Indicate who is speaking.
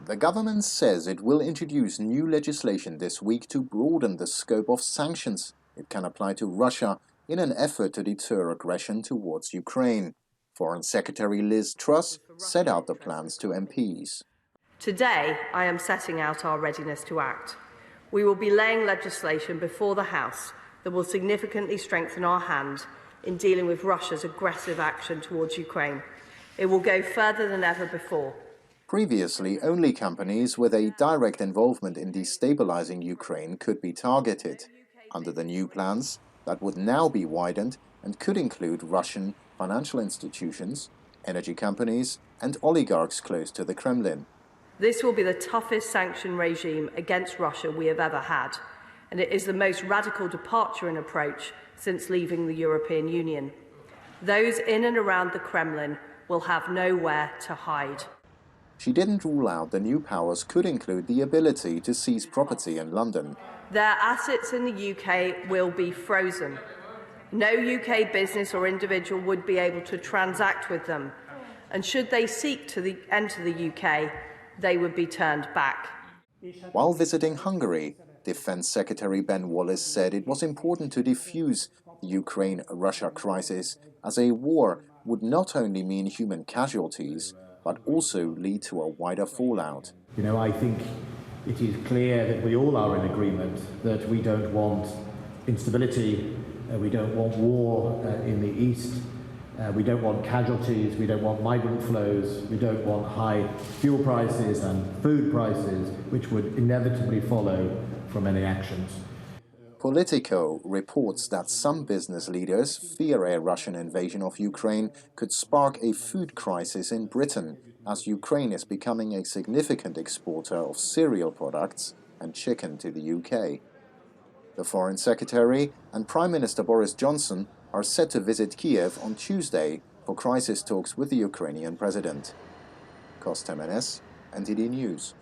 Speaker 1: The government says it will introduce new legislation this week to broaden the scope of sanctions it can apply to Russia in an effort to deter aggression towards Ukraine. Foreign Secretary Liz Truss set out the plans to MPs.
Speaker 2: Today, I am setting out our readiness to act. We will be laying legislation before the House that will significantly strengthen our hand in dealing with Russia's aggressive action towards Ukraine. It will go further than ever before.
Speaker 1: Previously, only companies with a direct involvement in destabilizing Ukraine could be targeted. Under the new plans, that would now be widened and could include Russian financial institutions, energy companies, and oligarchs close to the Kremlin.
Speaker 2: This will be the toughest sanction regime against Russia we have ever had, and it is the most radical departure in approach since leaving the European Union. Those in and around the Kremlin will have nowhere to hide.
Speaker 1: She didn't rule out the new powers could include the ability to seize property in London.
Speaker 2: Their assets in the UK will be frozen. No UK business or individual would be able to transact with them, and should they seek to enter the UK, they would be turned back.
Speaker 1: While visiting Hungary, Defense Secretary Ben Wallace said it was important to defuse the Ukraine-Russia crisis, as a war would not only mean human casualties, but also lead to a wider fallout.
Speaker 3: I think it is clear that we all are in agreement that we don't want instability, we don't want war in the East, we don't want casualties, we don't want migrant flows, we don't want high fuel prices and food prices, which would inevitably follow from any actions.
Speaker 1: Politico reports that some business leaders fear a Russian invasion of Ukraine could spark a food crisis in Britain, as Ukraine is becoming a significant exporter of cereal products and chicken to the UK. The Foreign Secretary and Prime Minister Boris Johnson are set to visit Kiev on Tuesday for crisis talks with the Ukrainian president. Kostem NS, NTD News.